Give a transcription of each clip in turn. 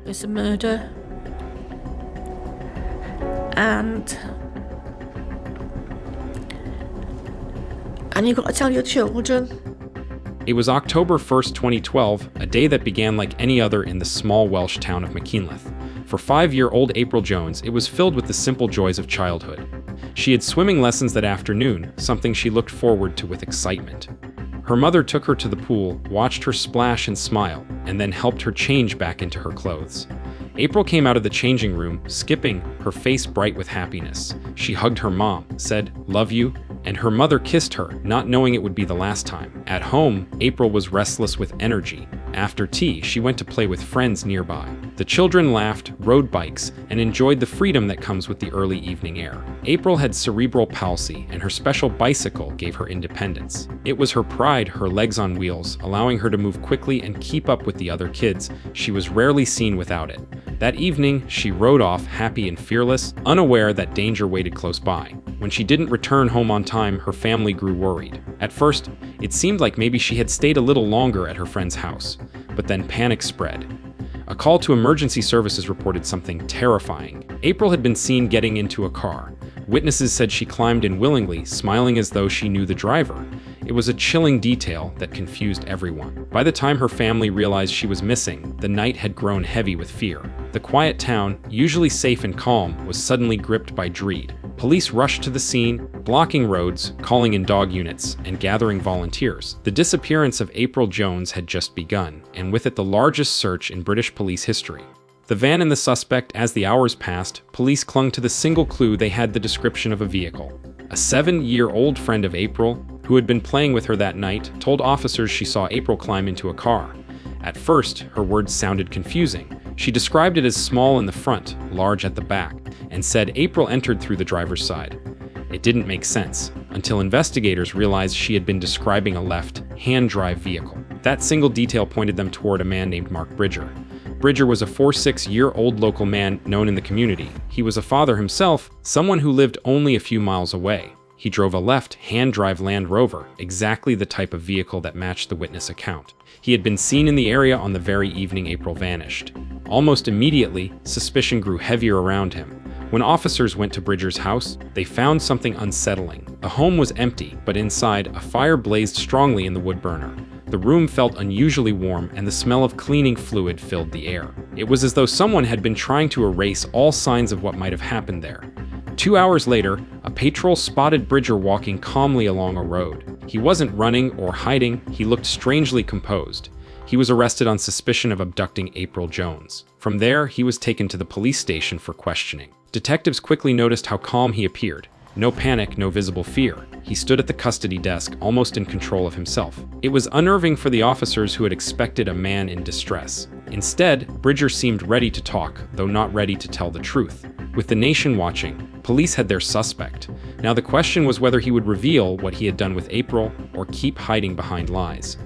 It's a murder. And you've got to tell your children. It was October 1st, 2012, a day that began like any other in the small Welsh town of Machynlleth. For 5-year-old April Jones, it was filled with the simple joys of childhood. She had swimming lessons that afternoon, something she looked forward to with excitement. Her mother took her to the pool, watched her splash and smile, and then helped her change back into her clothes. April came out of the changing room, skipping, her face bright with happiness. She hugged her mom, said, "Love you," and her mother kissed her, not knowing it would be the last time. At home, April was restless with energy. After tea, she went to play with friends nearby. The children laughed, rode bikes, and enjoyed the freedom that comes with the early evening air. April had cerebral palsy, and her special bicycle gave her independence. It was her pride, her legs on wheels, allowing her to move quickly and keep up with the other kids. She was rarely seen without it. That evening, she rode off, happy and fearless, unaware that danger waited close by. When she didn't return home on time, her family grew worried. At first, it seemed like maybe she had stayed a little longer at her friend's house, but then panic spread. A call to emergency services reported something terrifying. April had been seen getting into a car. Witnesses said she climbed in willingly, smiling as though she knew the driver. It was a chilling detail that confused everyone. By the time her family realized she was missing, the night had grown heavy with fear. The quiet town, usually safe and calm, was suddenly gripped by dread. Police rushed to the scene, blocking roads, calling in dog units, and gathering volunteers. The disappearance of April Jones had just begun, and with it the largest search in British police history. The van and the suspect. As the hours passed, police clung to the single clue they had: the description of a vehicle. A 7-year-old friend of April, who had been playing with her that night, told officers she saw April climb into a car. At first, her words sounded confusing. She described it as small in the front, large at the back, and said April entered through the driver's side. It didn't make sense, until investigators realized she had been describing a left-hand drive vehicle. That single detail pointed them toward a man named Mark Bridger. Bridger was a 46-year-old local man known in the community. He was a father himself, someone who lived only a few miles away. He drove a left-hand drive Land Rover, exactly the type of vehicle that matched the witness account. He had been seen in the area on the very evening April vanished. Almost immediately, suspicion grew heavier around him. When officers went to Bridger's house, they found something unsettling. The home was empty, but inside, a fire blazed strongly in the wood burner. The room felt unusually warm, and the smell of cleaning fluid filled the air. It was as though someone had been trying to erase all signs of what might have happened there. 2 hours later, a patrol spotted Bridger walking calmly along a road. He wasn't running or hiding, he looked strangely composed. He was arrested on suspicion of abducting April Jones. From there, he was taken to the police station for questioning. Detectives quickly noticed how calm he appeared. No panic, no visible fear. He stood at the custody desk, almost in control of himself. It was unnerving for the officers who had expected a man in distress. Instead, Bridger seemed ready to talk, though not ready to tell the truth. With the nation watching, police had their suspect. Now the question was whether he would reveal what he had done with April or keep hiding behind lies.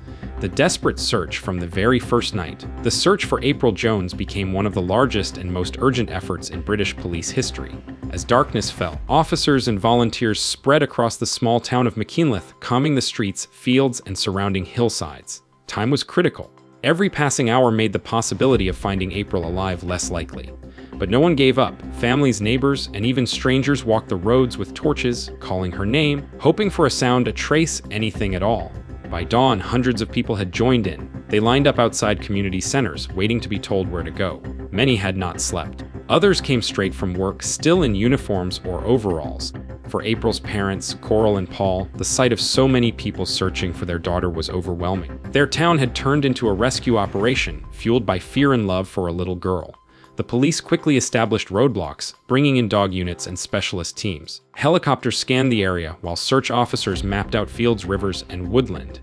The desperate search from the very first night. The search for April Jones became one of the largest and most urgent efforts in British police history. As darkness fell, officers and volunteers spread across the small town of Machynlleth, combing the streets, fields, and surrounding hillsides. Time was critical. Every passing hour made the possibility of finding April alive less likely. But no one gave up. Families, neighbors, and even strangers walked the roads with torches, calling her name, hoping for a sound, a trace, anything at all. By dawn, hundreds of people had joined in. They lined up outside community centers, waiting to be told where to go. Many had not slept. Others came straight from work, still in uniforms or overalls. For April's parents, Coral and Paul, the sight of so many people searching for their daughter was overwhelming. Their town had turned into a rescue operation, fueled by fear and love for a little girl. The police quickly established roadblocks, bringing in dog units and specialist teams. Helicopters scanned the area, while search officers mapped out fields, rivers, and woodland.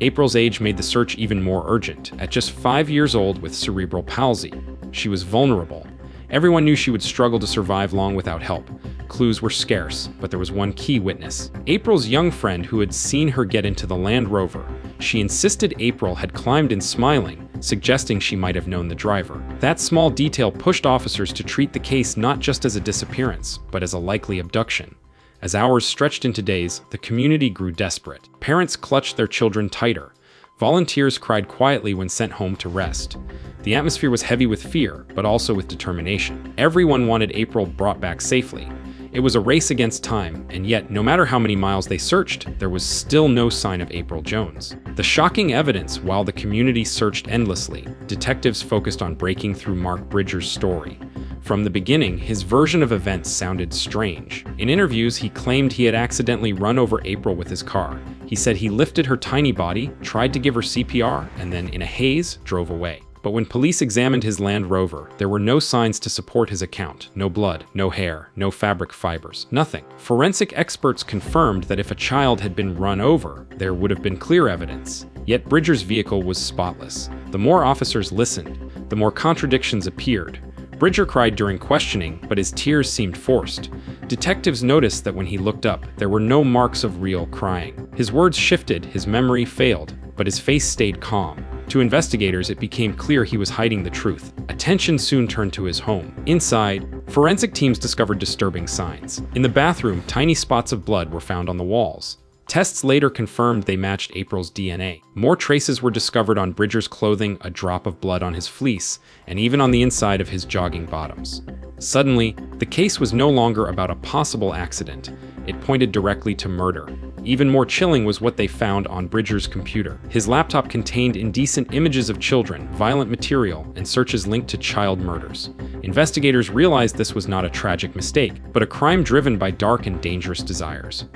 April's age made the search even more urgent. At just 5 years old with cerebral palsy, she was vulnerable. Everyone knew she would struggle to survive long without help. Clues were scarce, but there was one key witness. April's young friend who had seen her get into the Land Rover. She insisted April had climbed in smiling, suggesting she might have known the driver. That small detail pushed officers to treat the case not just as a disappearance, but as a likely abduction. As hours stretched into days, the community grew desperate. Parents clutched their children tighter. Volunteers cried quietly when sent home to rest. The atmosphere was heavy with fear, but also with determination. Everyone wanted April brought back safely. It was a race against time, and yet, no matter how many miles they searched, there was still no sign of April Jones. The shocking evidence, while the community searched endlessly, detectives focused on breaking through Mark Bridger's story. From the beginning, his version of events sounded strange. In interviews, he claimed he had accidentally run over April with his car. He said he lifted her tiny body, tried to give her CPR, and then, in a haze, drove away. But when police examined his Land Rover, there were no signs to support his account. No blood, no hair, no fabric fibers, nothing. Forensic experts confirmed that if a child had been run over, there would have been clear evidence. Yet Bridger's vehicle was spotless. The more officers listened, the more contradictions appeared. Bridger cried during questioning, but his tears seemed forced. Detectives noticed that when he looked up, there were no marks of real crying. His words shifted, his memory failed, but his face stayed calm. To investigators, it became clear he was hiding the truth. Attention soon turned to his home. Inside, forensic teams discovered disturbing signs. In the bathroom, tiny spots of blood were found on the walls. Tests later confirmed they matched April's DNA. More traces were discovered on Bridger's clothing, a drop of blood on his fleece, and even on the inside of his jogging bottoms. Suddenly, the case was no longer about a possible accident. It pointed directly to murder. Even more chilling was what they found on Bridger's computer. His laptop contained indecent images of children, violent material, and searches linked to child murders. Investigators realized this was not a tragic mistake, but a crime driven by dark and dangerous desires.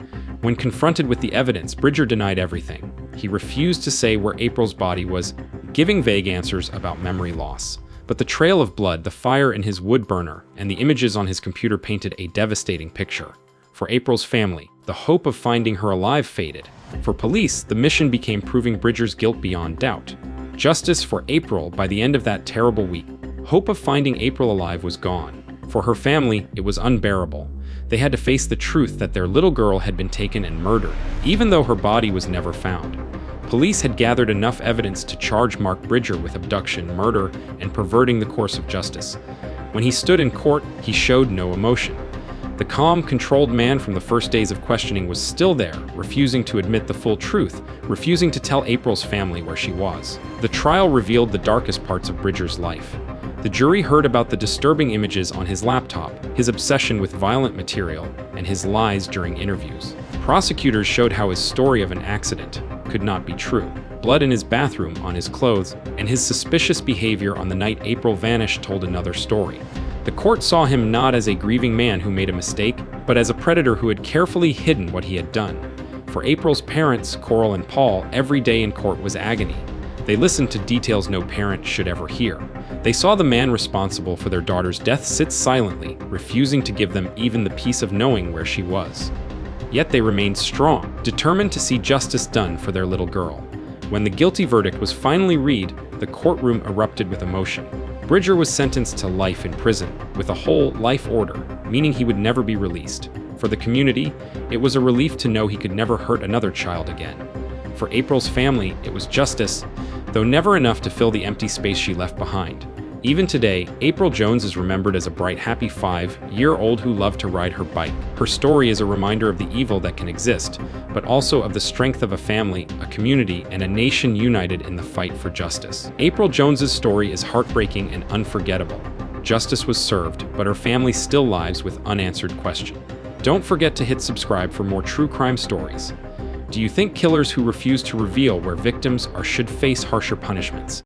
When confronted with the evidence, Bridger denied everything. He refused to say where April's body was, giving vague answers about memory loss. But the trail of blood, the fire in his wood burner, and the images on his computer painted a devastating picture. For April's family, the hope of finding her alive faded. For police, the mission became proving Bridger's guilt beyond doubt. Justice for April by the end of that terrible week. Hope of finding April alive was gone. For her family, it was unbearable. They had to face the truth that their little girl had been taken and murdered, even though her body was never found. Police had gathered enough evidence to charge Mark Bridger with abduction, murder, and perverting the course of justice. When he stood in court, he showed no emotion. The calm, controlled man from the first days of questioning was still there, refusing to admit the full truth, refusing to tell April's family where she was. The trial revealed the darkest parts of Bridger's life. The jury heard about the disturbing images on his laptop, his obsession with violent material, and his lies during interviews. Prosecutors showed how his story of an accident could not be true. Blood in his bathroom, on his clothes, and his suspicious behavior on the night April vanished told another story. The court saw him not as a grieving man who made a mistake, but as a predator who had carefully hidden what he had done. For April's parents, Coral and Paul, every day in court was agony. They listened to details no parent should ever hear. They saw the man responsible for their daughter's death sit silently, refusing to give them even the peace of knowing where she was. Yet they remained strong, determined to see justice done for their little girl. When the guilty verdict was finally read, the courtroom erupted with emotion. Bridger was sentenced to life in prison, with a whole life order, meaning he would never be released. For the community, it was a relief to know he could never hurt another child again. For April's family, it was justice, though never enough to fill the empty space she left behind. Even today, April Jones is remembered as a bright, happy 5-year-old who loved to ride her bike. Her story is a reminder of the evil that can exist, but also of the strength of a family, a community, and a nation united in the fight for justice. April Jones's story is heartbreaking and unforgettable. Justice was served, but her family still lives with unanswered questions. Don't forget to hit subscribe for more true crime stories. Do you think killers who refuse to reveal where victims are should face harsher punishments?